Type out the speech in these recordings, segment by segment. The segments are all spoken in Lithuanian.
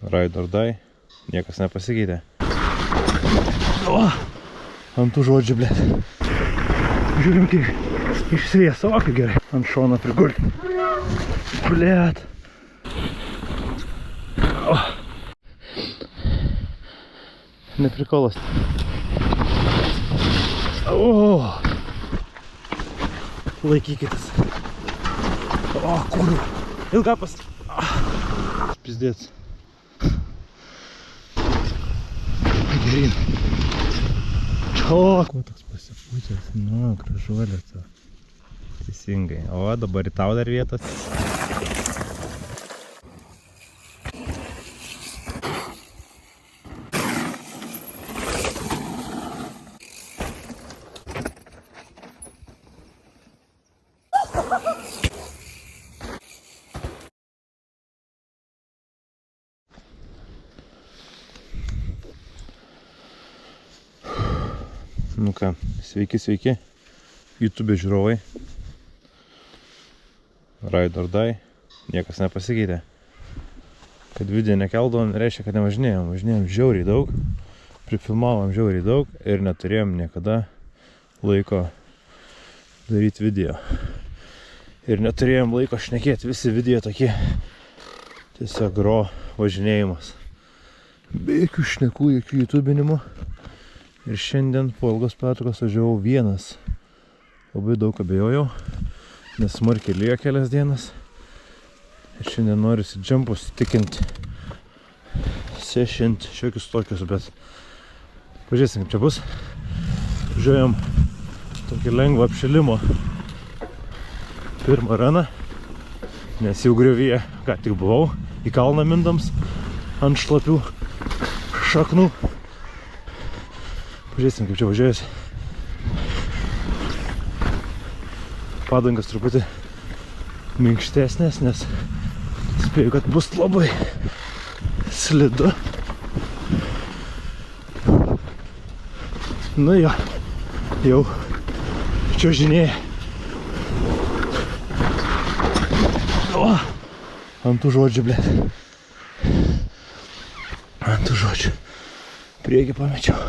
Ride or die. Niekas nepasikeitė. O! Ant tų žodžių, blėt. Žiūrim, kiek išsvies, o kaip gerai. Ant šono prigulti. Blėt. O! Neprikolas. O! Laikykitės. O, kur? Ilgapas. Pizdėts. Gerin. O, kuo toks pasipūtęs. Nu, gražuolė to. Teisingai. O, dabar į tau dar vietas. Nu ką, sveiki, YouTube žiūrovai. Ride or die. Niekas nepasikeitė. Kad video nekeldavom, reiškia, kad nevažinėjom. Važinėjom žiauriai daug, prifilmavom žiauriai daug ir neturėjom niekada laiko daryti video. Ir neturėjom laiko šnekėti, visi video tokie tiesiog važinėjimas. Be jokių šnekų, jokių YouTubinimų. Ir šiandien po ilgos pertraukos važiavau vienas. Labai daug abejojau, nes smarkiai lijo kelias dienas. Ir šiandien norisi džempus tikinti, sešinti šiokius tokius, bet pažiūrėsim, kaip čia bus. Važiuojam tokį lengvą apšilimo pirmą raną, nes jau griovyje ką tik buvau, į kalną mindams ant šlapių šaknų. Pažiūrėsim, kaip čia važiuojas. Padangas truputį minkštesnės, nes spėju, kad bus labai slidu. Nu jo, jau čiuožinėja. O, ant tų žodžių, blėt. Ant tų žodžių. Priekį pamečiau.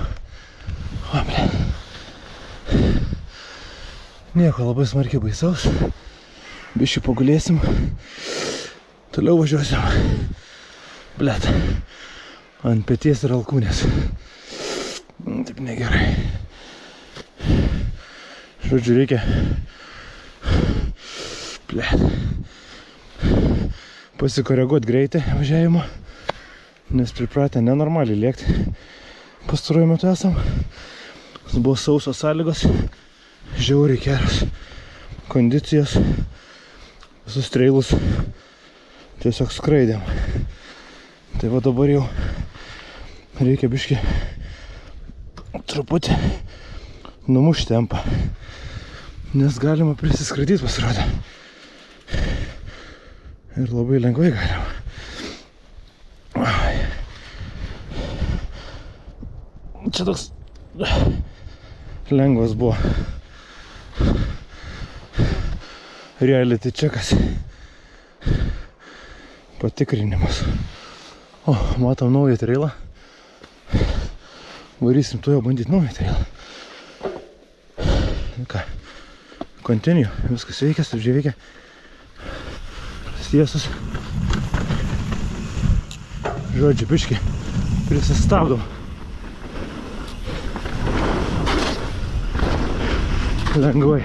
O, ble. Nieko labai smarkiai baisaus. Biščių pagulėsim. Toliau važiuosim. Blet. Ant peties ir alkūnės. Taip negerai. Žodžiu, reikia blet pasikoreguoti greitį važiavimo, nes pripratę nenormaliai lėkti. Pastaruoju metu esam. Buvo sausos sąlygos, žiauriai geros kondicijos, visus trailus tiesiog skraidėm. Tai va dabar jau reikia biškį truputį numušti tempą, nes galima prisiskraidyti, pasirodo. Ir labai lengvai galima. Čia toks lengvas buvo reality checkas, patikrinimas. O, matom naują trailą. Varysim tuo jau bandyti naują trailą. Ką, continue, viskas veikia, stabdžiai veikia. Tiesus. Žodžiu, biškį prisistabdom. Lengvai.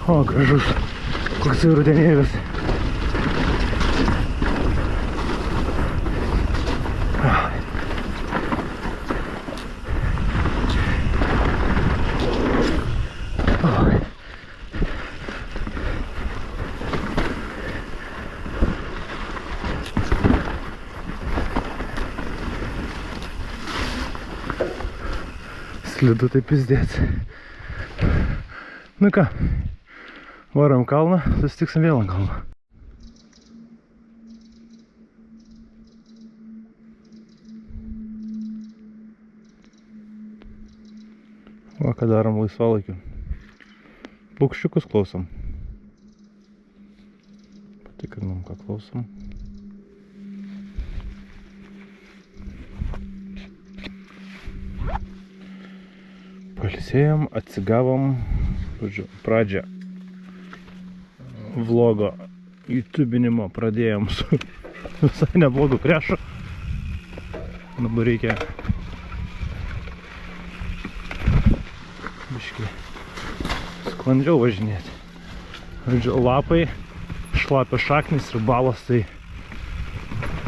O, gražus. Koks jau rudenėlis. Slidu tai pizdėt. Nu ką, varom kalną, susitiksim vėl ant kalno. Va, ką darom laisvalaikiu. Paukščiukus klausom. Patikrinam, ką klausom. Pailsėjom, atsigavom, pradžią vlogo YouTubinimo pradėjom su visai neblogu krešu. Dabar reikia biškį sklandžiau važinėti. Žodžiu, lapai, šlapia šaknis ir balas, tai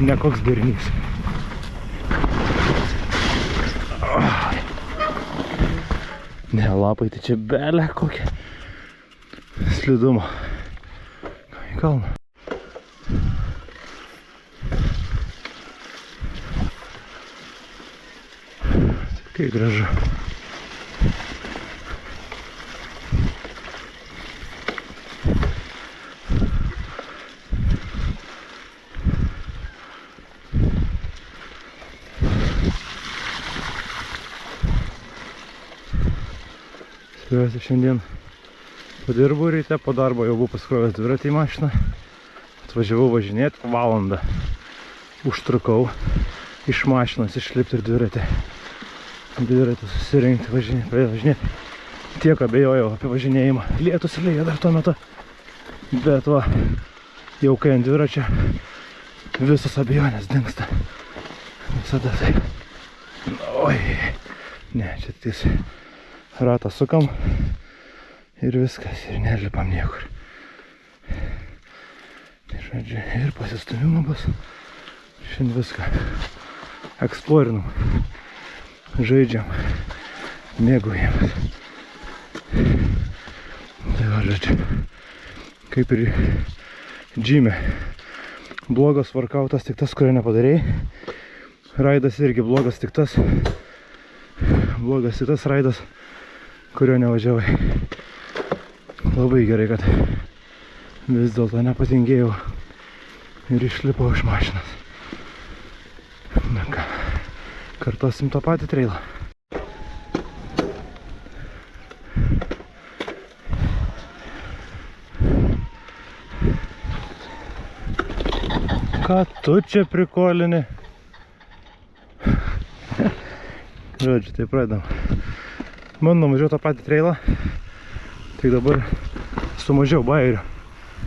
nekoks derinys. Ne, lapai, tai čia belė kokia slidumo. Į kalną. Kaip gražu. Sveikiuosi šiandien. Padirbu ryte, po darbo jau buvau paskrovęs dviratį į mašiną. Atvažiavau važinėti, valandą užtrukau iš mašinos išlipti ir dviratį susirinkti, važinėti. Tiek abejojau apie važinėjimą. Lietus lyja dar tuo metu. Bet va, jau kai ant dviračio visos abejonės dingsta. Visada tai. Oi, ne, čia ties ratą sukam ir viskas, ir nelipam niekur. Tai žodžiu, ir pasistumimą bus. Šiandien viską eksplorinam, žaidžiam, mėgaujam. Tai va, žodžiu, kaip ir džime. Blogas workoutas tik tas, kurio nepadarėjai. Raidas irgi blogas tik tas. Blogas tik tas raidas, kurio nevažiavai. Labai gerai, kad vis dėlto nepatingėjau ir išlipau iš mašinos. Na ką, kartosim tą patį trailą. Ką tu čia prikolini? Žodžiu, tai pradedam. Bandom važiuoti tą patį trailą, tik dabar su mažiau bairių.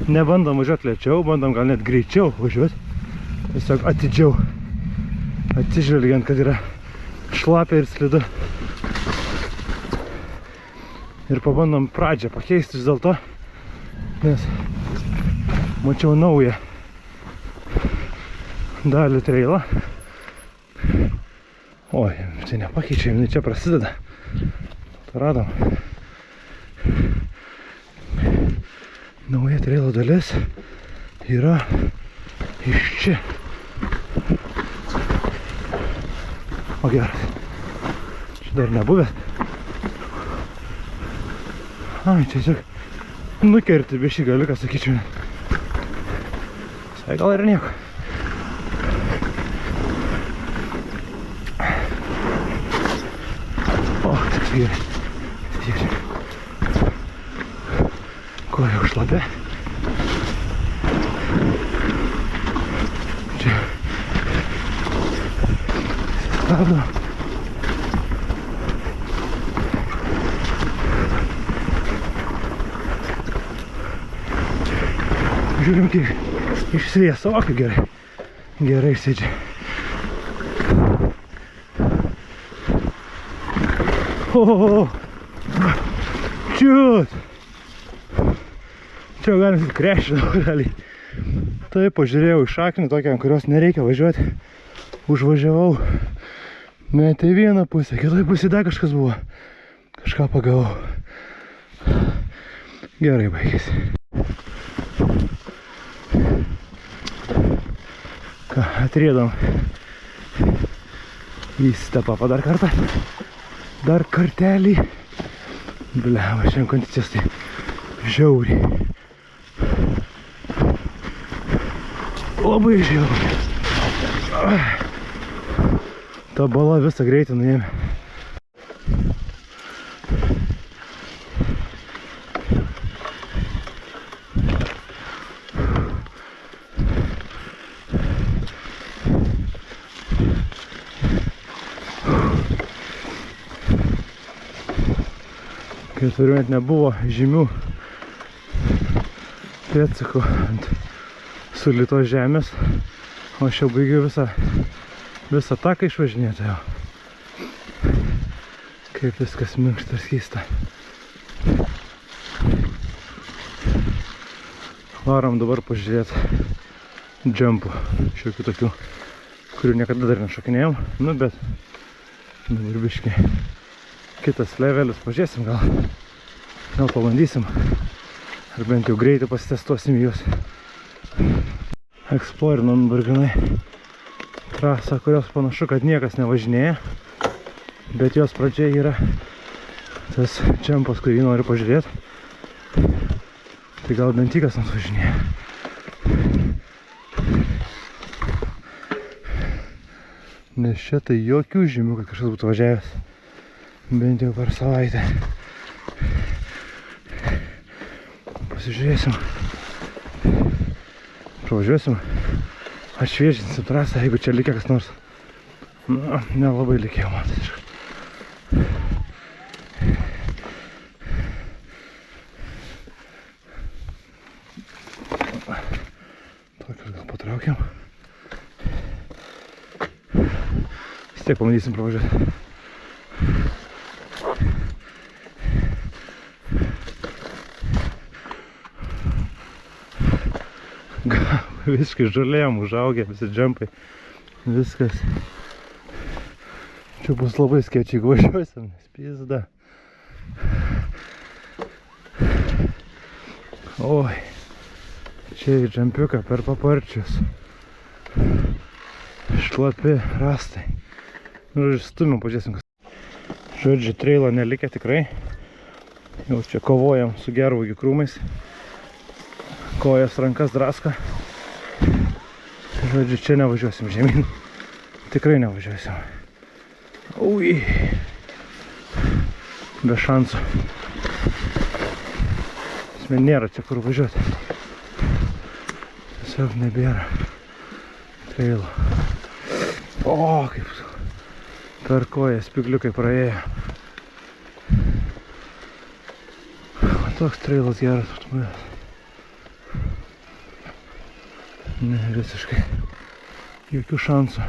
Nebandom važiuoti lėčiau, bandom gal net greičiau važiuoti. Tiesiog atidžiau, atsižvelgiant, kad yra šlapia ir slidu. Ir pabandom pradžią pakeisti vis dėlto, nes mačiau naują dalį trailą. Oi, tai nepakeičia, jinai čia prasideda. Radom. Nauja trailo dalis yra iš čia. O geras. Čia dar nebuvęs. Ai, tiesiog nukerti bišį galiuką, sakyčiau. Visai gal ir nieko. O, tik gerai. Koja užlapė. Čia. Stabdo. Žiūrim, kiek išsvieso, o kaip gerai. Gerai sėdžia. O, čiut. Čia jau galim krešinau realiai. Tai pažiūrėjau į šaknį, tokią, ant kurios nereikia važiuoti. Užvažiavau. Net į vieną pusę, kitoj pusė dar kažkas buvo. Kažką pagavau. Gerai baigėsi. Ką, atriedom į stepapą dar kartą. Dar kartelį. Bleva, šiandien kondicijos tai žiauriai. Labai žiauriai. Ta bala visą greitį nuėmė. Kai turiu net nebuvo žymių pėdsakų ant sulytos žemės, o aš jau baigiu visą taką išvažinėti jau. Kaip viskas minkšta ir skysta. Varom dabar pažiūrėti džempų, šiokių tokių, kurių niekada dar nešokinėjom. Nu, bet dabar biškai kitas levelis, pažiūrėsim, gal pabandysim. Ar bent jau greitai pasitestuosim juos. Eksplorinom barganai trasą, kurios panašu, kad niekas nevažinėja. Bet jos pradžia yra tas džempas, kurį noriu pažiūrėti. Tai gal bent kas nors važinėja. Nes čia tai jokių žymių, kad kažkas būtų važiavęs. Bent jau per savaitę. Pasižiūrėsim. Pravažiuosim. Atšviežinsim trasą, jeigu čia likia kas nors. Na, nelabai likėjo matai. Tokius gal patraukiam. Vis tiek pamatysim pravažiuoti. Visiškai žalėjom užaugę, visi džempai. Viskas. Čia bus labai skėčiai, jeigu važiuosim, nes pizda. Oi. Čia į džempiuką per paparčius. Šlapi rastai. Žodžiu, stumim, pažiūrėsim kas. Žodžiu, treilo nelikę tikrai. Jau čia kovojam su gervuogių krūmais. Kojas rankas draska. Žodžiu, čia nevažiuosim žemyn. Tikrai nevažiuosim. Ui. Be šansų. Man nėra čia kur važiuoti. Tiesiog nebėra treilo. O, kaip per koją spigliukai praėjo. Toks treilas geras automobilis. Ne, visiškai. Jokių šansų.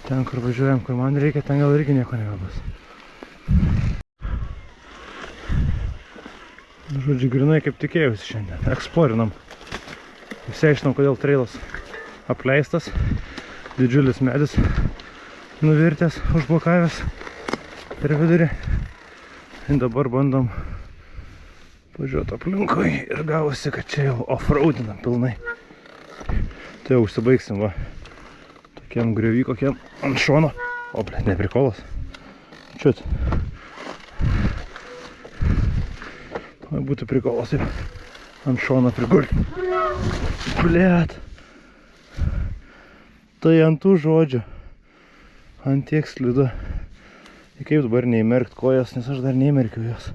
Ten, kur važiuojam, kur man reikia, ten gal irgi nieko nebebus. Žodžiu, grinai kaip tikėjausi šiandien. Eksplorinam. Išsiaiškinom, kodėl treilas apleistas. Didžiulis medis nuvirtęs, užblokavęs per vidurį. Ir dabar bandom važiuoti aplinkui ir gavosi, kad čia jau offroadinam pilnai. Tai jau užsibaigsim, va. Tokiam griovy, kokiam ant šono. O, blėt, neprikolas. Čiut. Tai būtų prikolas ir ant šono prigulti. Blėt. Tai ant tų žodžių. Ant tiek slidu. Ir kaip dabar neįmerkt kojas, nes aš dar neįmerkiu jos.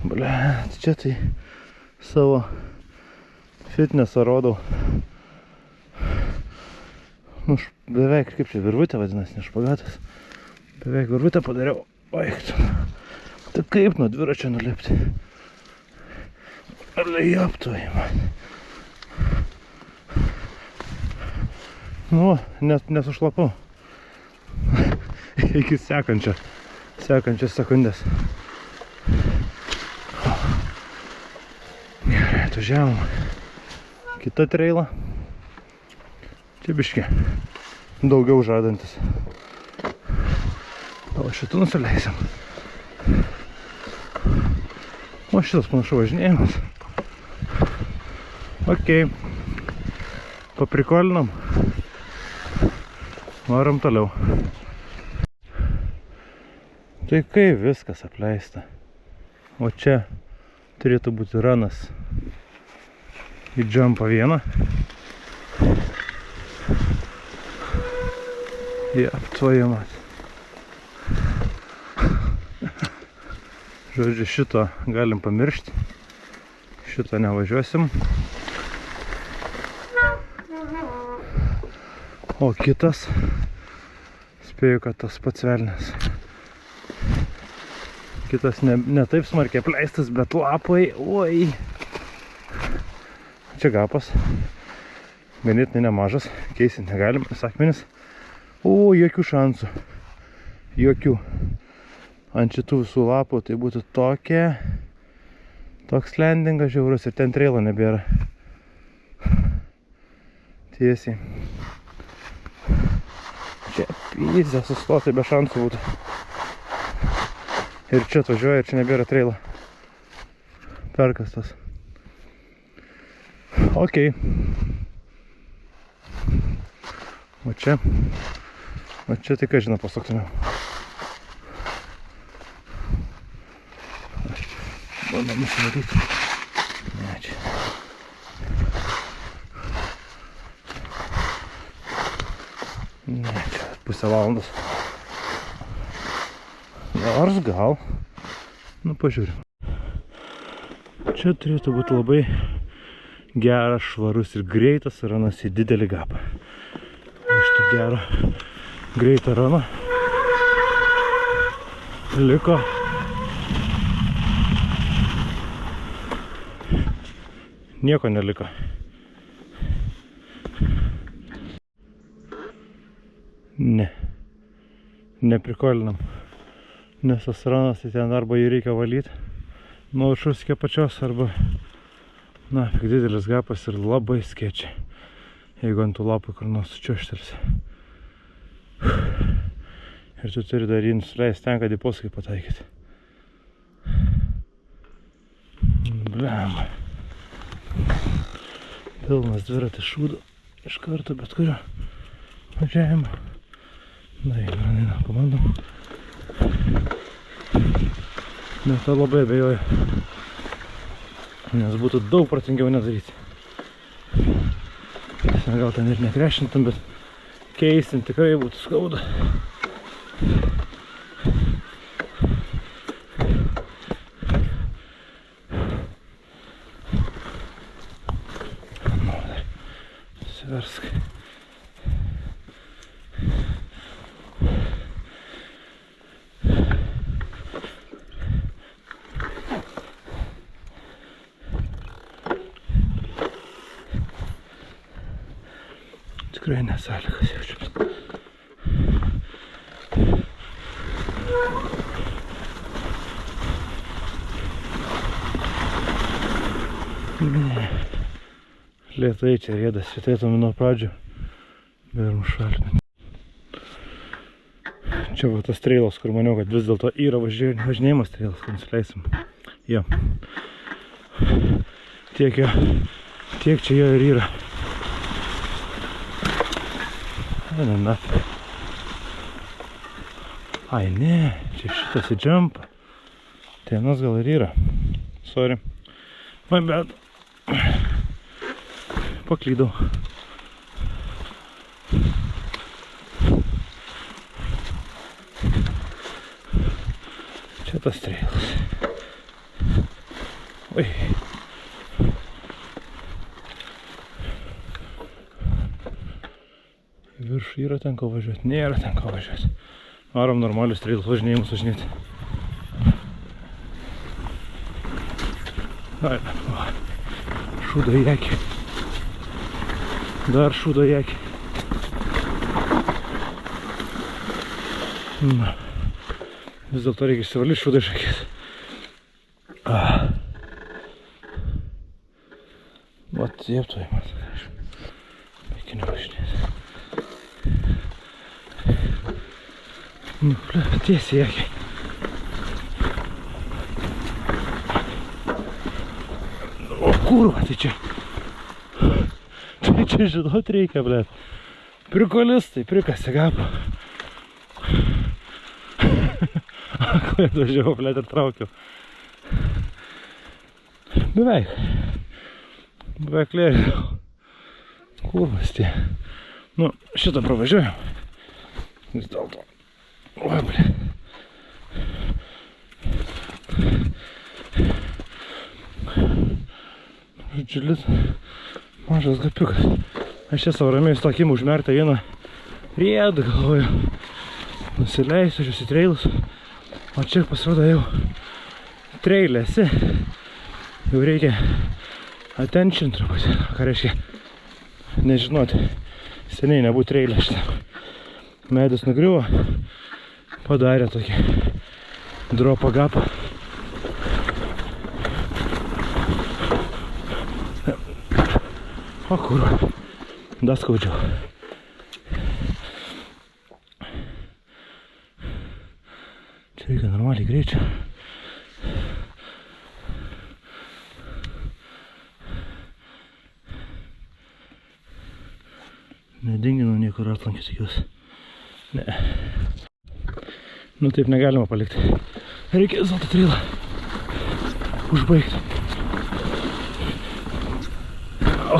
Blėt, čia tai savo fitnesą rodau. Nu, beveik, kaip čia, virvutė vadinasi, ne špagatas. Beveik virvutę padariau. Oi, tai kaip nuo dviračio nulipti? Lieptoj, man. Nu, nesušlapau. Iki sekančios sekundės. Gerai, atvažiavom. Kita treila. Čia biški daugiau žadantis. O šitų nusileisim. O šitas panašu važinėjimas. Ok. Paprikolinam. Varom toliau. Tai kaip viskas apleista. O čia turėtų būti ranas į džampą vieną. Твою мать. Žodžiu, šito galim pamiršti. Šito nevažiuosim. O kitas, spėju, kad tas pats velnias. Kitas ne taip smarkiai apleistas, bet lapai, oi. Čia gapas. Ganėtinai nemažas, keisinti negalim, akmenis. O, jokių šansų. Jokių. Ant šitų visų lapų tai būtų toks landingas žiaurus ir ten trailo nebėra. Tiesiai. Čia pizė sustoti be šansų būtų. Ir čia atvažiuoja, ir čia nebėra trailo. Perkastas. Ok. O čia tai ką žinau pasaktumiau. Bandom nusimatyti. Ne, čia. Ne, čia pusę valandos. Nors gal. Nu, pažiūrim. Čia turėtų būti labai geras, švarus ir greitas ranas į didelį gapą. Iš to gero greito rano liko nieko neliko. Ne. Neprikolinam. Nes tas ranas, tai ten arba jį reikia valyti nuo viršaus iki apačios, arba na, didelis gapas ir labai skėčiai. Jeigu ant tų lapų kur nors sučiuoštelsi. Ir tu turi dar jį nusileisti ten, kad į posūkį pataikyti. Blem. Pilnas dviratis šūdų. Iš karto bet kurio važiavimo. Na, įgranina, pabandom. Nes to labai abejoju. Nes būtų daug protingiau nedaryti. Gal ten ir nekrešintam, bet keistim tikrai būtų skauda. Nu, dar suversk. Tikrai nesąlygas jaučiams. Ne. Lėtai čia rėdas, šitėtum nuo pradžių. Berum šaltinti. Čia va tas trailas, kur maniau, kad vis dėlto yra važinėjimas trailas, kad nusileisim. Jo. Tiek čia jo ir yra. Na. Ai ne, čia šitas į džampą. Tienas gal ir yra. Sorry. My bad. Paklydau. Čia tas trailas. Oi. Virš yra ten ko važiuoti, nėra ten ko važiuoti. Varom normalius trailus važinėjimus važinėti. Ai, va. Šūdo į akį. Dar šūdo į akį. Na. Vis dėlto reikia išsivalyti šūdą iš akės. Vat, jėptoj, man. Mėginiu važinėti. Nu, tiesiai į akį. O kurva, tai čia. Tai čia žinot reikia, blėt. Prikolistai, prikasi gapą. Aklai atvažiavau, blėt, ir traukiau. Beveik lėriau. Kurvas tie. Nu, šitą pravažiuojam. Vis dėlto. Oi, blė. Žodžiulis, mažas gapiukas. Aš čia savo ramiai stokimą užmertą vieną riedą, galvoju. Nusileisiu, aš į trailus. O čia pasirodo jau treilėsi. Jau reikia attention truputį. Ką reiškia? Nežinoti. Seniai nebūt treilė šitą. Medis nugriuvo. Padarė tokį dropą gapą. O kur? Dar skaudžiau. Čia reikia normaliai greičio. Nedinginau niekur atlankyti jūs. Ne. Nu taip negalima palikti. Reikia vis dėlto trailą užbaigti. O,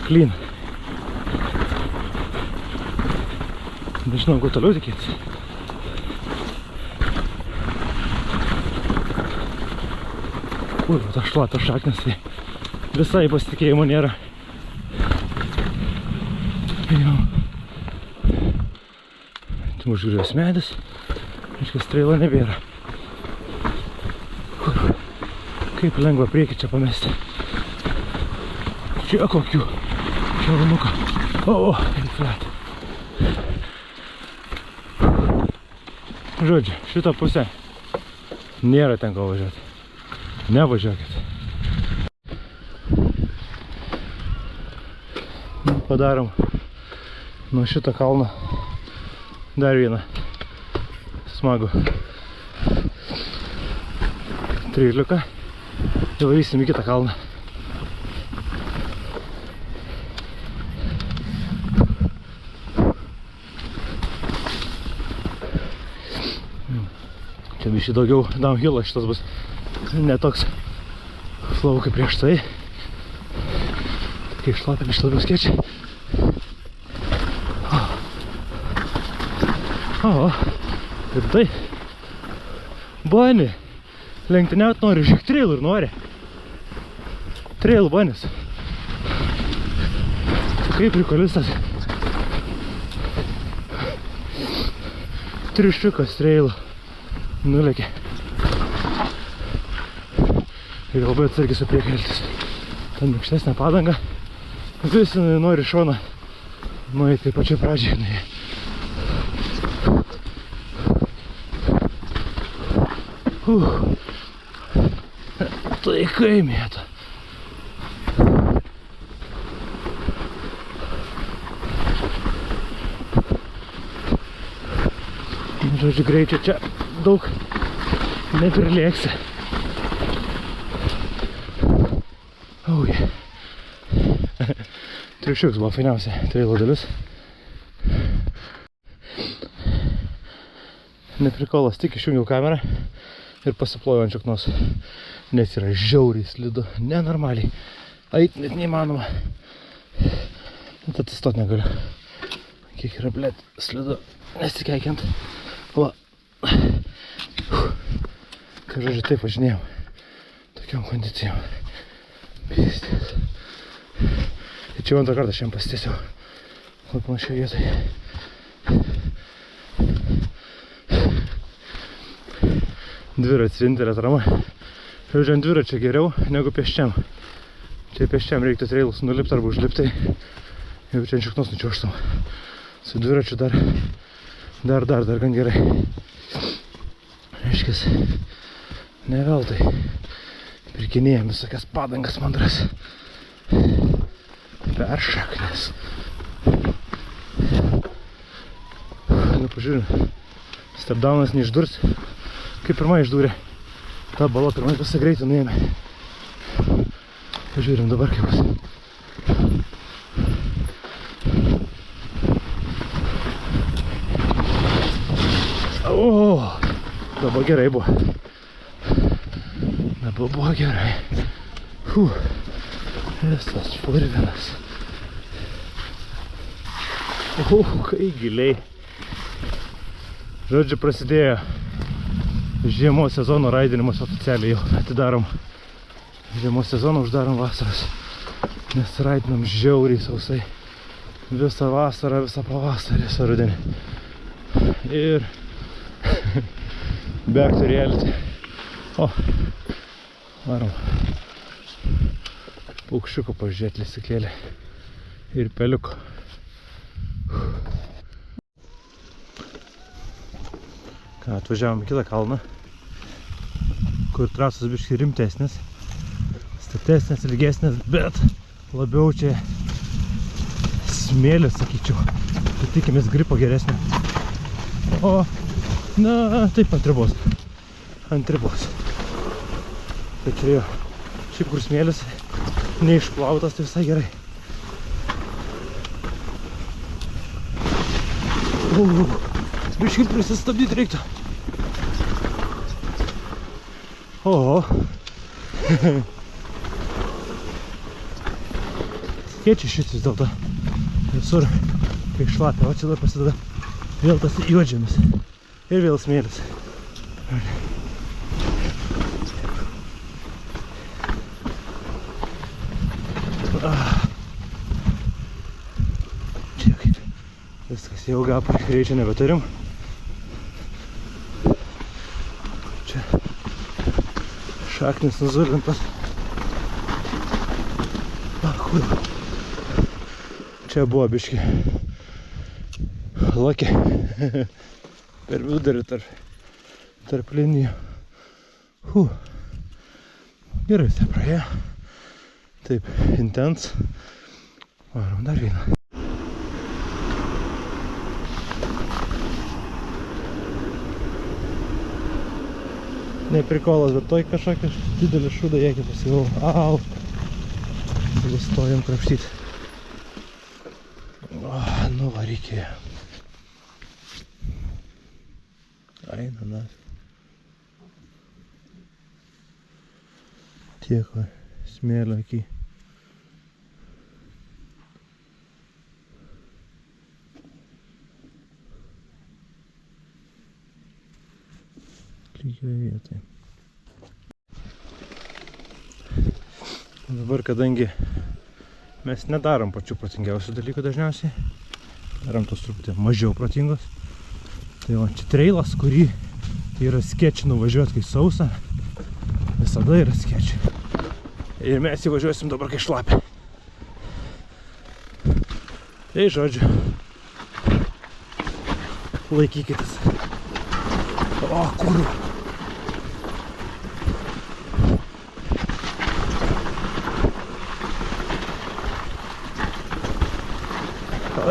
clean. Nežinau, ko toliau tikėtis. Kur, ta šlata šaknis, tai visai pasitikėjimo nėra. Jau. Tai užgriuvęs medis, reiškia, trailo nebėra. Kur, kaip lengva priekį čia pamesti. Čia kokių šalmuką. O, inflat. Žodžiu, šitą pusę nėra ten ko važiuoti. Nevažiuokit. Padarom nuo šito kalno dar vieną smagų tryliuką ir varysim į kitą kalną. Čia biškį daugiau downhillo, šitas bus ne toks flow kaip prieš tai. Kai šlapia biškį labiau skėčiai. O, ir tai. Bani. Lenktyniaut nori, žiūrėk, trail ir nori. Trail banis. Kaip prikolistas. Triušiukas trail nulėkė. Ir labai atsargiai su priekį elgtis. Ten minkštesnė padanga. Visi nori šoną nueiti taip pačiai pradžiai. Tai kai mėta. Žodžiu, greičio čia daug neprilėksi. Triušiuks buvo fainiausia trailo dalis. Neprikolas, tik išjungiau kamerą ir pasiplojau ant šaknos, nes yra žiauriai slidu, nenormaliai, eit net neįmanoma, net atsistot negaliu, kiek yra, blėt, slidu, nesikeikiant, va, ką žodžiu, taip važinėjau, tokiom kondicijom, pystės, ir čia antrą kartą šiandien pasitiesiau, labai panašiai vietoje. Dviratis vienintelė atrama. Žodžiu, ant dviračio geriau negu pėsčiam. Čia pėsčiam reiktų trailus nulipti arba užlipti. Jeigu čia ant šaknos nučiuoštum. Su dviračiu dar gan gerai. Reiškis, ne veltui pirkinėjam visokias padangas mandras. Peršaknės. Nu, pažiūrėjau, stepdownas neišdurs. Kaip pirmai išdūrė. Ta bala pirmai visą greitį nuėmė. Pažiūrim dabar kaip bus. O, dabar gerai buvo. Dabar buvo gerai. Visas purvinas. Kai giliai. Žodžiu, prasidėjo žiemos sezono raidinimas oficialiai jau atidarom. Žiemos sezoną uždarom vasaros, nes raidinam žiauriai sausai. Visą vasarą, visą pavasarį, visą rudenį. Ir Back to reality. O, varom. Paukščiuko pažiūrėti lesyklėlę. Ir peliuko. Ką, atvažiavom į kitą kalną, kur trasos biškai rimtesnės, statesnės, ilgesnės, bet labiau čia smėlis, sakyčiau. Tai tikimės gripo geresnio. O, na, taip ant ribos. Ant ribos. Tai čia jo, šiaip kur smėlis neišplautas, tai visai gerai. Biškai prisistabdyti reiktų. Oho. Skėčiai šit vis dėlto. Visur, kai šlapia, o čia dar pasideda vėl tas juodžemis. Ir vėl smėlis. Čia kaip viskas jau gapa, greičio nebeturim. Čia šaknis nuzulintas. Čia buvo biški lakė per vidurį tarp linijų. Gerai, tai praėjo. Taip, intens. Varom dar vieną. Ne prikolas, bet toj kažkokia didelį šūdą jėkį pasigavau. Au! Tada stojam krapštyti. Nu va, reikėjo. Eina, na. Tiek va, smėlio akį. Lygioje vietoje. Dabar, kadangi mes nedarom pačių protingiausių dalykų dažniausiai, darom tos truputį mažiau protingos. Tai va, čia trailas, kurį yra sketch nuvažiuoti kai sausa, visada yra sketch. Ir mes įvažiuosim dabar kai šlapia. Tai žodžiu, laikykitės. O, kur?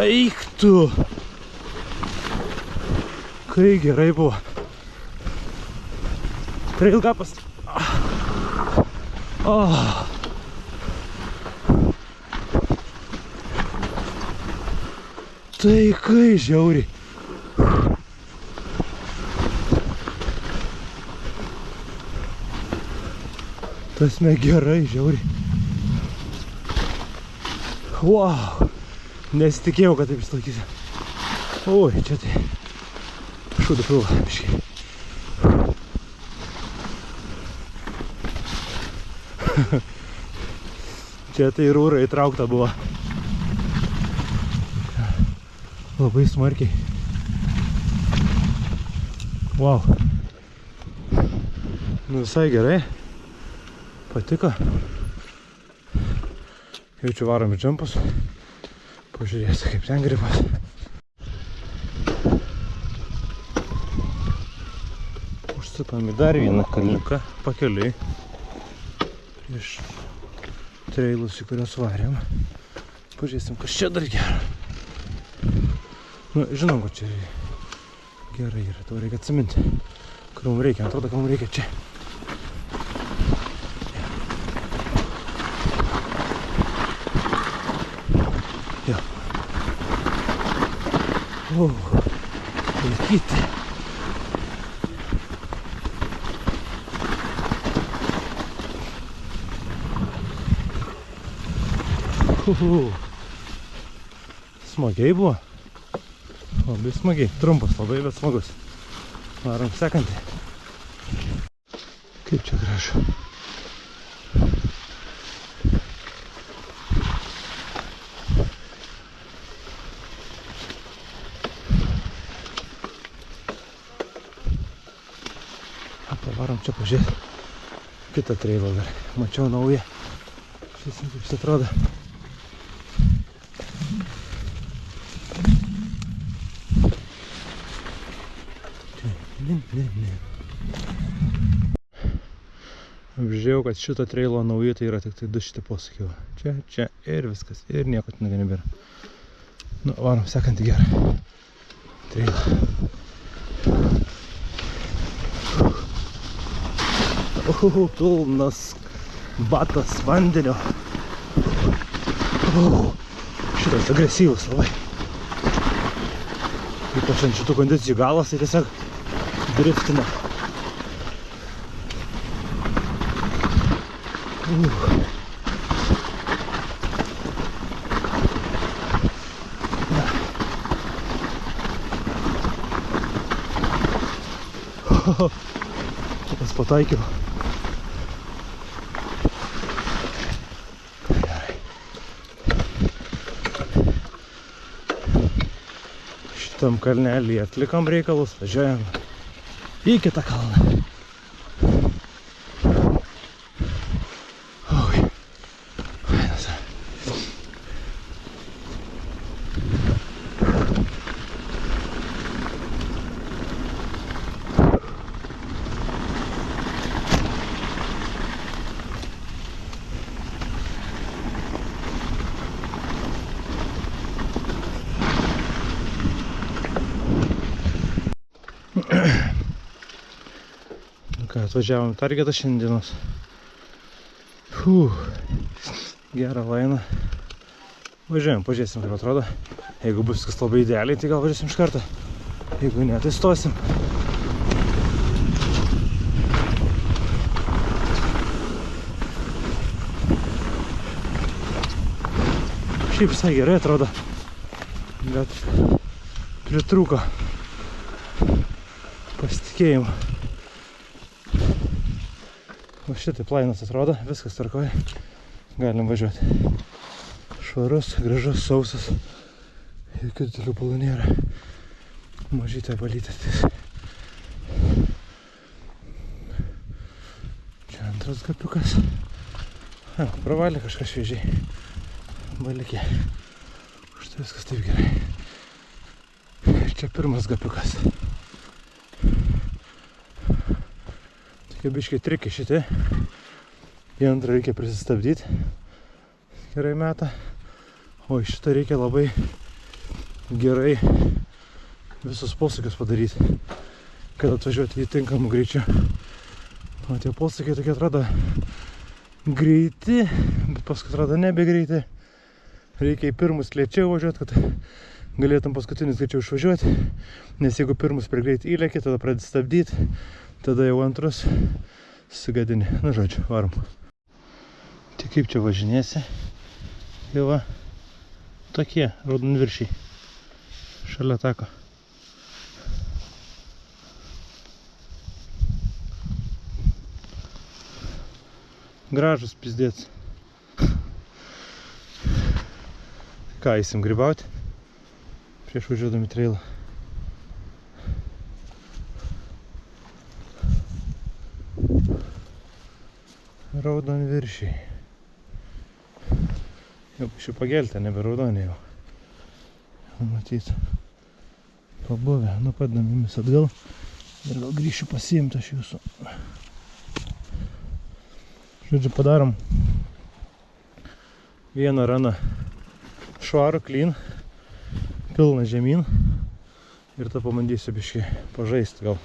Eik tu! Kai gerai buvo. Trail gapas. Tai kai žiauriai. Tasme gerai žiauriai. Wow! Nesitikėjau, kad taip išlaikysiu. Oi, čia tai šūdų pilva, biškai. Čia tai rūra įtraukta buvo. Labai smarkiai. Wow. Nu visai gerai. Patiko. Jaučiu varom į džampus. Pažiūrėsiu, kaip ten gripas. Užsupam į dar vieną kalniuką pakeliui. Prieš trailus, į kuriuos varėm. Pažiūrėsim, kas čia dar gero. Nu, žinom, kad čia gerai yra. Tau reikia atsiminti, kur mums reikia. Atrodo, kad mums reikia čia. Jo. Laikyti. Smagiai buvo. Labai smagiai. Trumpas labai, bet smagus. Varom sekantį. Kaip čia gražu. čia pažiūrėti kitą trailą dar. Mačiau naują. Šis kaip jis atrodo. Ne. Apžiūrėjau, kad šito trailo nauji tai yra tik tai 2 šitie posakiau. Čia ir viskas. Ir nieko ten nebėra. Nu, varom sekantį gerą trailą. Pilnas batas vandenio. Šitas agresyvus labai. Ypač ant šitų kondicijų galas, tai tiesiog driftina. Tokas pataikiau. Šitam kalnelį atlikom reikalus, važiuojam į kitą kalną. Atvažiavom targetą šiandienos. Gerą lainą. Važiuojam, pažiūrėsim kaip atrodo. Jeigu bus viskas labai idealiai, tai gal važiuosim iš karto. Jeigu ne, tai stosim. Šiaip visai gerai atrodo, bet pritrūko pasitikėjimo. O šitaip lainas atrodo, viskas tvarkoja, galim važiuoti. Švarus, gražus, sausas, jokių didelių balų nėra. Mažytė balytė. Čia antras gapiukas. Pravalė kažką šviežiai. Balikė. Štai viskas taip gerai. Ir čia pirmas gapiukas. Biškiai trikiai šitie. Į antrą reikia prisistabdyti. Gerai metą. O į šitą reikia labai gerai visus posūkius padaryti, kad atvažiuoti į tinkamų greičių. O tie posūkiai tokie atrodo greiti, bet paskui atrodo nebegreiti. Reikia į pirmus lėčiau važiuoti, kad galėtum paskutinis greičiau išvažiuoti. Nes jeigu pirmus per greitį įlėki, tada pradedi stabdyti. Tada jau antrus sugadini. Na žodžiu, varom. Tai kaip čia važinėsi? Tai va, tokie raudonviršiai. Šalia tako. Gražus pizdėts. Ką, eisim grybauti? Prieš važiuodami trailą. Raudonviršiai. Jau šį pageltę, nebe raudonė jau. Matyt, pabuvę. Nu, padedam jumis atgal. Ir gal grįšiu pasiimti aš jūsų. Žodžiu, padarom vieną raną švarų, clean, pilną žemyn. Ir tą pabandysiu biškį pažaisti gal.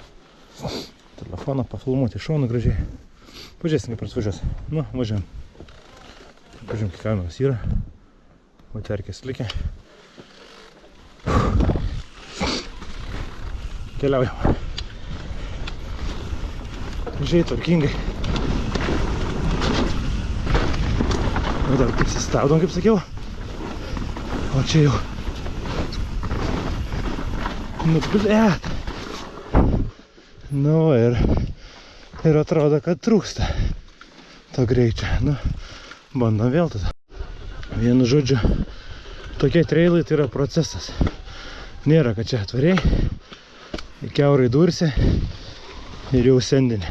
Telefoną pafilmuoti iš šono gražiai. Pažiūrėsim, kaip prasvažiuos. Nu, važiuojam. Pažiūrėm, kiek kameros yra. Baterkės likę. Keliaujam. Gražiai, tvarkingai. O dar prisistabdom, kaip sakiau. O čia jau. Nu, blėt. Nu, ir atrodo, kad trūksta to greičio. Nu, bandom vėl tada. Vienu žodžiu, tokie trailai tai yra procesas. Nėra, kad čia atvariai, kiaurai dursi ir jau sendini.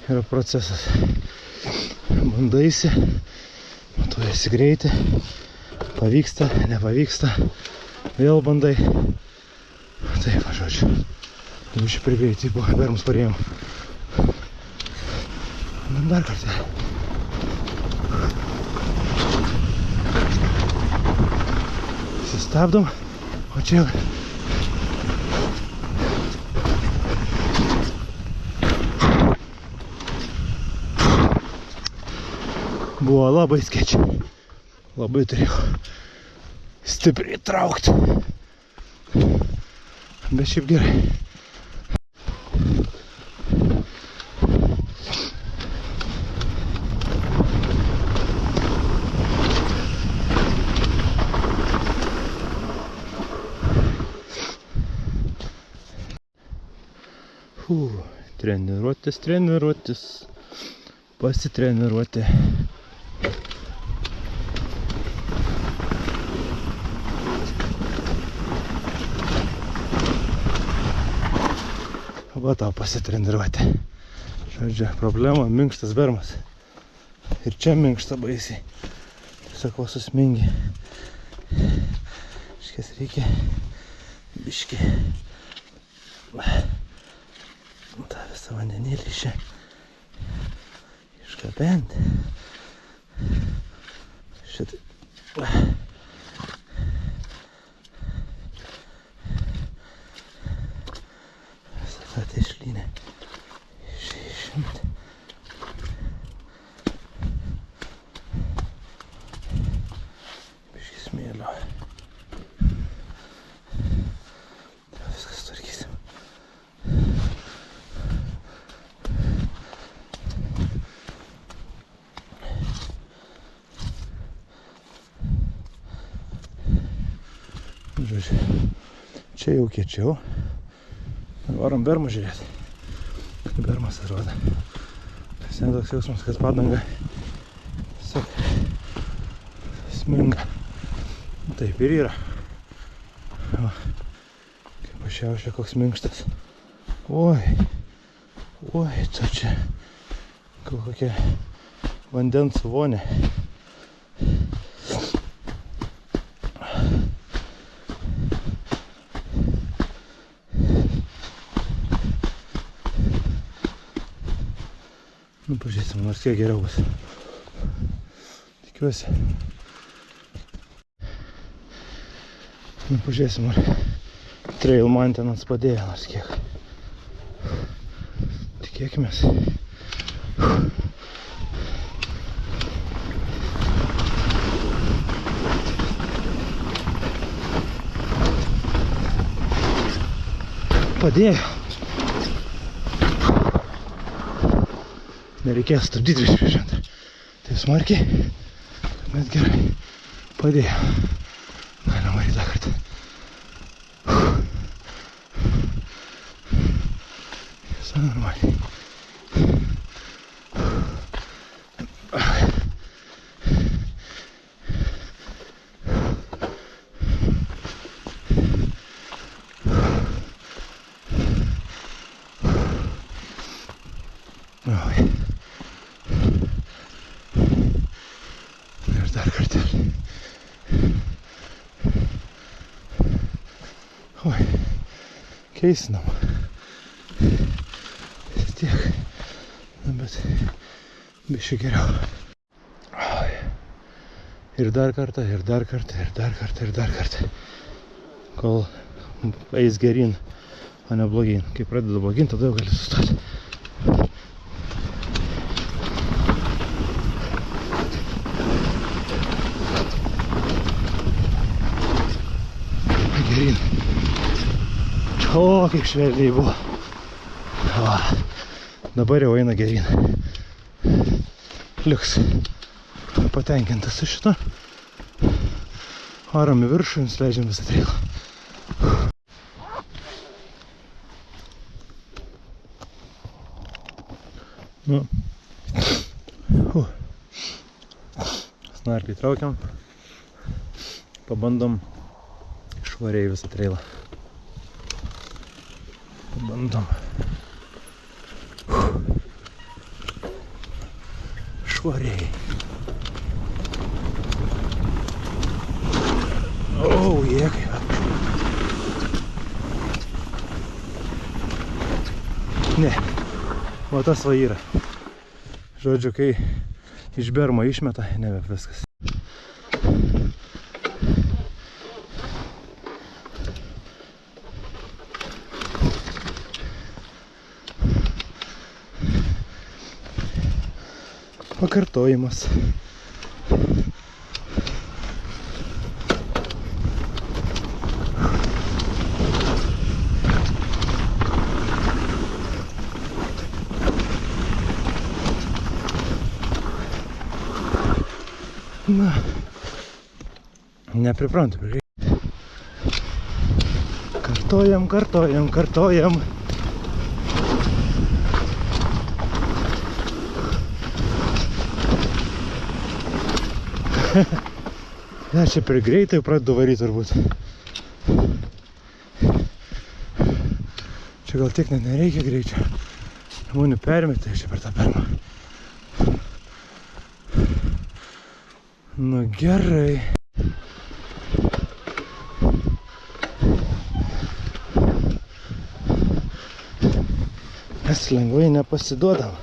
yra procesas. Bandaisi, matuojasi greitį, pavyksta, nepavyksta, vėl bandai. Taip, žodžiu, biškį per greitį po bermus parėjom. Dar kartą. Sustabdom, o čia jau buvo labai skėčiai. Labai turėjau stipriai traukti. Bet šiaip gerai. Treniruotis, pasitreniruoti. Va tau pasitreniruoti. Žodžiu, problema minkštas bermas. Ir čia minkšta baisiai. Tiesiog va susmingi. Iškės reikia biškį. tą visą vandenėlį čia išgabenti. Šitai. Visą tą tešlinę išimti. Biškį smėlio. Viskas tvarkysim. Žodžiu, čia jau kiečiau. Varom bermą žiūrėti. Kaip bermas atrodo. Visai toks jausmas, kad padanga tiesiog sminga. Taip ir yra. O, kaip pašiaušia, koks minkštas. Oi, tu čia kokia vandens vonė. Nu, pažiūrėsim, nors kiek geriau bus. Tikiuosi. Nu, pažiūrėsim, ar trail maintenance padėjo nors kiek. Tikėkimės. Padėjo. Nereikės stabdyti prieš antrą. Taip smarkiai, bet gerai padėjo. Galim varyti tą kartą. Visą normaliai. Dar kartelį. Oi, keisinam. Tiek. Bet biškai geriau. Oi. Ir dar kartą, ir dar kartą, ir dar kartą, ir dar kartą. Kol eis geryn, o ne blogyn. Kai pradeda blogyn, tada jau gali sustoti. Geryn. O, kaip švelniai buvo. O, dabar jau eina geryn. Liuks. Patenkintas su šito. Varom į viršų, jums leidžiam visą trailą. Nu. Snarkiai traukiam. Pabandom švariai visą trailą. Pabandom. švariai. O, jėgai. Ne, o tas va yra. Žodžiu, kai iš bermo išmeta, nebe viskas. Pakartojimas. Na, nepriprantu. Kartojam. Ne, čia per greitai pradedu varyti turbūt. Čia gal tiek net nereikia greičio. Žmonių permetė čia per tą permą. Nu gerai. Mes lengvai nepasiduodam.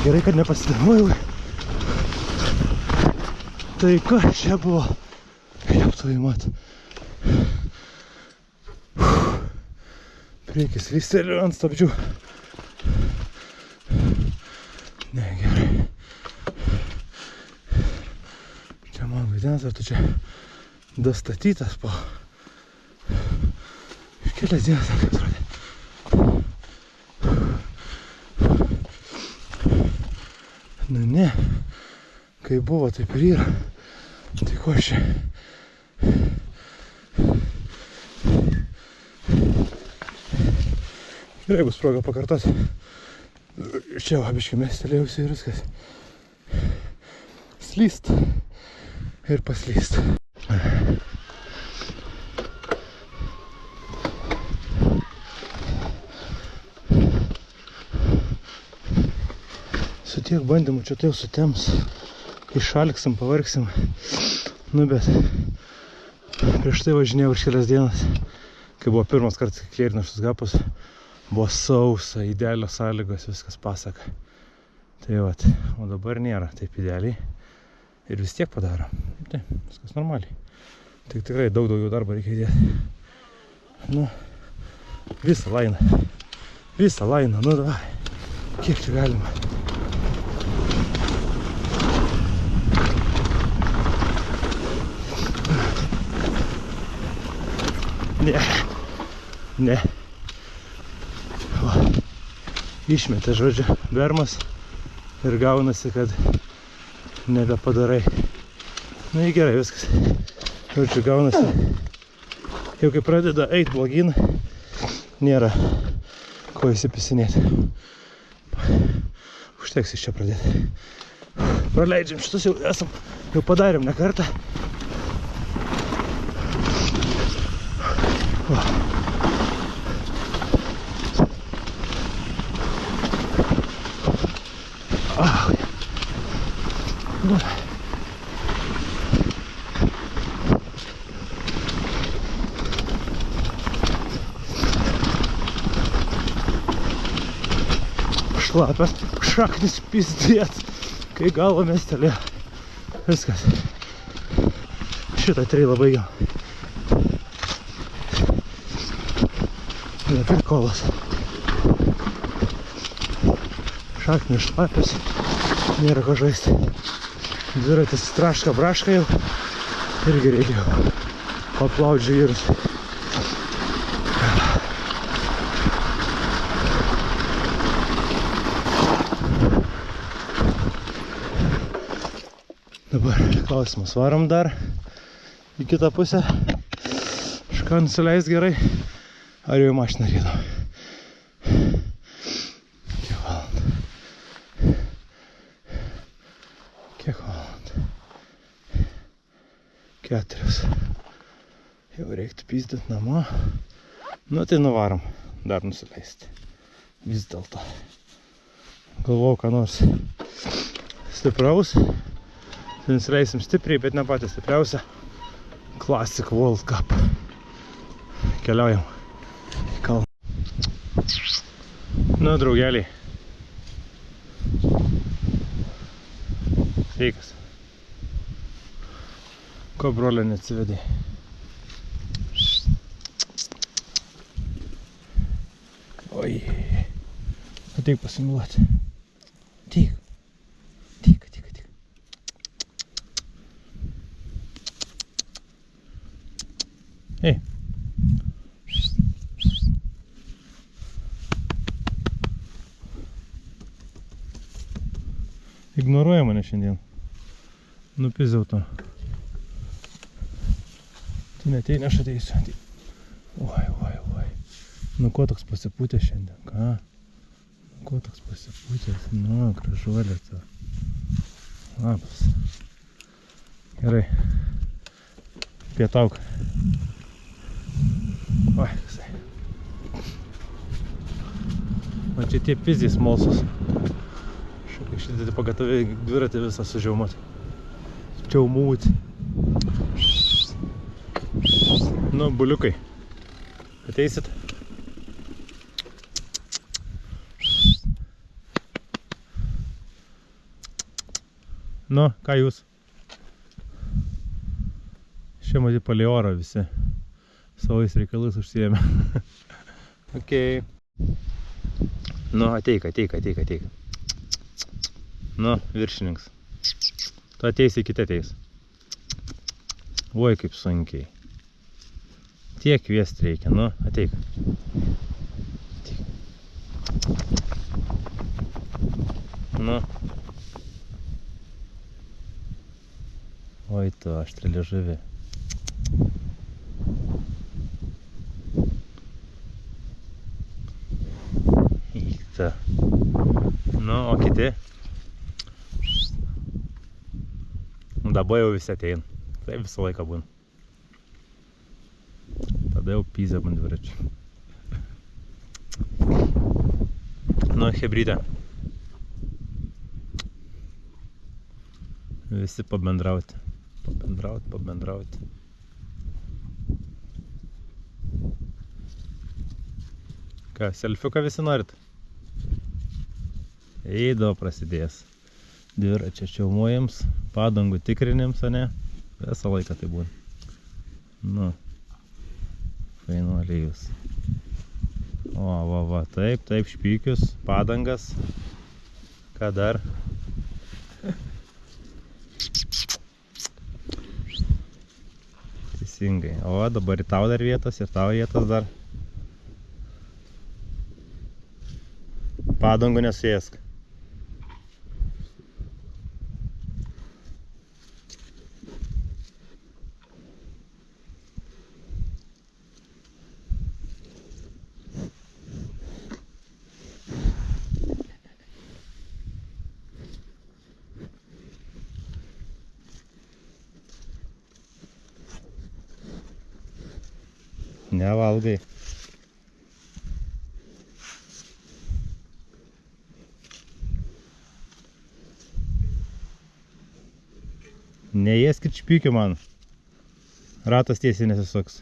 Gerai, kad nepasidarojau. Tai kas čia buvo? Kaip tu įmat. Priekis lysteliu ant stabdžių. Ne, gerai. Čia man vaidienas, ar tu čia dastatytas po kelias dienas, kaip atrodė. Nu ne, kai buvo, taip ir yra. Tai ko čia? Gerai bus proga pakartoti. Čia va, biškį mestelėjausi ir viskas. Slyst ir paslyst. Su tiek bandymų čia tai jau sutems. Išalksim, pavargsim. Nu bet prieš tai važinėjau už kelias dienas, kai buvo pirmas kartas Klėrinašus Gapus. Buvo sausa, idealios sąlygos, viskas pasaka. Tai vat, o dabar nėra taip idealiai. Ir vis tiek padaro. Tai, viskas normaliai. Tik tikrai daug daugiau darbo reikia įdėti. Nu, visą lainą, nu davai. Kiek čia galima? Ne. Va. Išmetė, žodžiu, bermas ir gaunasi, kad nebepadarai. Nu į gerai viskas. Žodžiu, gaunasi. Jau kai pradeda eit blogyn, nėra ko įsipisinėti. Užteks iš čia pradėti. Praleidžiam, šitus jau padarėm ne kartą. Va. Nu. Šlapias, šaknis pizdėt, kai galvo mestelė. Viskas. Šitą treilą baigiam. Ne prikolas. Šaknis šlapias, nėra ko žaisti. Dviratis traška braška jau. Irgi reikia paplaut žvyrus. Dabar klausimas, varom dar į kitą pusę. Kažką nusileis gerai. Ar jau mašiną rydau. Kiek valandą? Kiek valandą? 4. Jau reiktų pyzdint namo. Nu tai nuvarom. Dar nusileisti. Vis dėlto. Galvojau, ką nors stipraus. Nusileisim stipriai, bet ne patys stipriausia. Classic World Cup. Keliaujam į kalną. Nu, draugeliai. Sveikas. Ko brolio neatsivedė? Oi. Ateik pasimiluoti. Ateik. Ateik. Ei. Ignoruoja mane šiandien. Nupiziau to. Tu neteini, aš ateisiu. Oi. Nu, ko toks pasipūtė šiandien, ką? Ko toks pasipūtės? Nu, gražuolė ta. Labas. Gerai. Pietauk. Oi, kasai. O čia tie pizdys smalsus. Šitą pagatavė dviratį visą sužiaumot. Čiaumūt. Nu, buliukai. Ateisit? Nu, ką jūs? Šia matyt palei orą visi savais reikalais užsiėmė. Okei. Nu, ateik. Nu, viršininkas. Tu ateisi, kiti ateis. Oi, kaip sunkiai. Tiek kviesti reikia, nu, ateik. Nu. Oi tu, aštrelė žuvi. Eikta. Nu, o kiti? Dabar jau visi ateina. Taip visą laiką būna. Tada jau pyzė man dviračių. Nu, hebrytė. Visi pabendrauti. Pabendrauti. Ką, selfiuką visi norit? Eidavo prasidės. Dviračio čiaumojams, padangų tikrinėms, ane? Visą laiką tai būna. Nu. Fainuoliai jūs. O, va, taip, špykius, padangas. Ką dar? Teisingai. O, dabar ir tau dar vietos, ir tau vietos dar. Padangų nesėsk. Nevalgai. Neėskit špykių man. Ratas tiesiai nesisuks.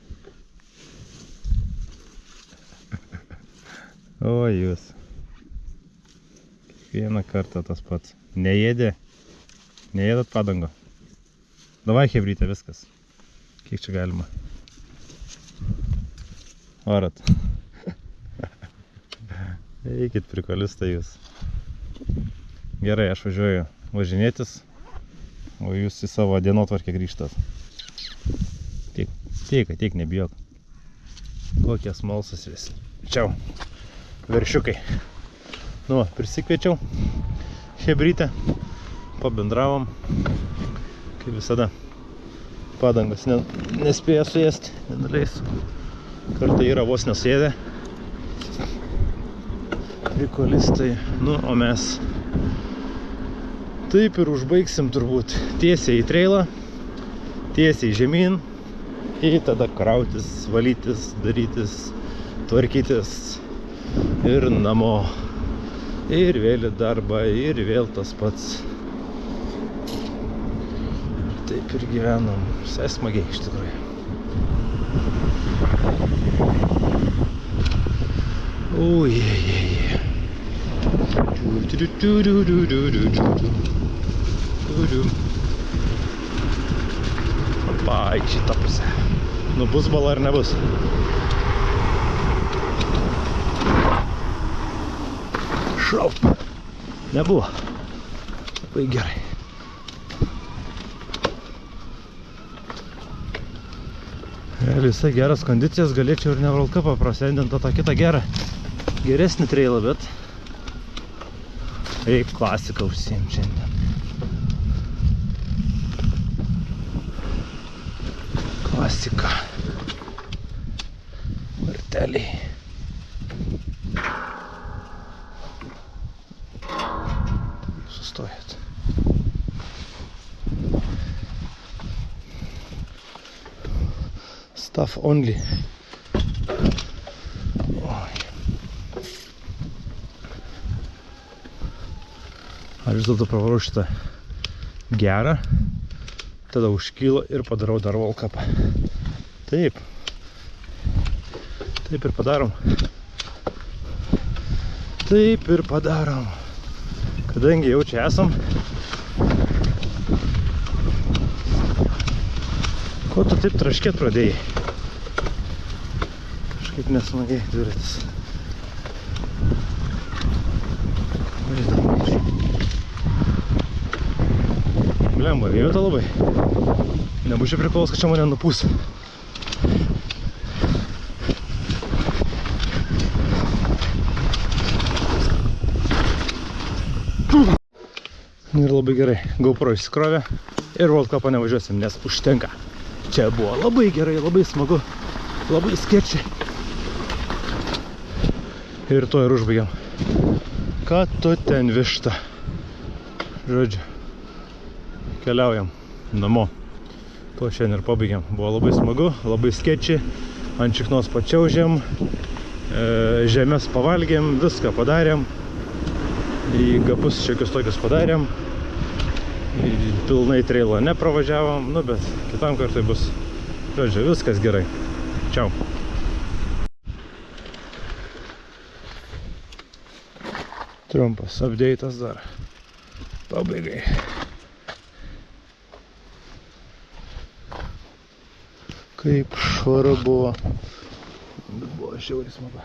O jūs. Kiekvieną kartą tas pats. Neėdė. Neėdat padango. Davai, hebrytė, viskas. Kiek čia galima? Varat. Eikit prikolistai jūs. Gerai, aš važiuoju važinėtis, o jūs į savo dienotvarkę grįžtat. Teik, nebijok. Kokie smalsus visi. Čiau, veršiukai. Nu, prisikviečiau hebrytę, pabendravom, kaip visada. Padangas nespėjo suėsti, nedaleis. Kartą yra vos nesėdė. Prikolistai. Nu, o mes taip ir užbaigsim turbūt tiesiai į trailą, tiesiai žemyn, ir tada krautis, valytis, darytis, tvarkytis ir namo. Ir vėl į darbą, ir vėl tas pats. Taip ir gyvenam. Visai smagiai iš tikrųjų. Ujejejej. Opa, į šitą pusę. Nu bus bala ar nebus? Šaup. Nebuvo. Labai gerai. Visai geras kondicijas, galėčiau ir ne World Cupą prasendinti tą kitą gerą, geresnį trailą, bet eik klasiką užsiim šiandien. Klasika. Varteliai. Sustojat. Stuff only. Oi. Aš vis dėlto pravarau šitą gerą, tada užkylo ir padarau dar World Cupą. Taip. Taip ir padarom. Taip ir padarom. Kadangi jau čia esam. Ko tu taip traškėt pradėjai? Kažkaip nesmagiai dviratis. Blemba, vėjota labai. Nebus čia prikolas, kad čia mane nupūs. Ir labai gerai. GoPro išsikrovė ir World Cupą nevažiuosim, nes užtenka. Čia buvo labai gerai, labai smagu, labai sketčiai. Ir to ir užbaigiam. Ką tu ten višta? Žodžiu, keliaujam namo. To šiandien ir pabaigiam. Buvo labai smagu, labai sketčiai. Ant šiknos pačiaužėm, žemės pavalgėm, viską padarėm. Į gapus šiokius tokius padarėm. Pilnai trailą nepravažiavom, nu bet kitam kartui bus. Žodžiu, viskas gerai. Čiau. Trumpas update'as dar. Pabaigai. Kaip švara buvo. Bet buvo žiauriai smagu.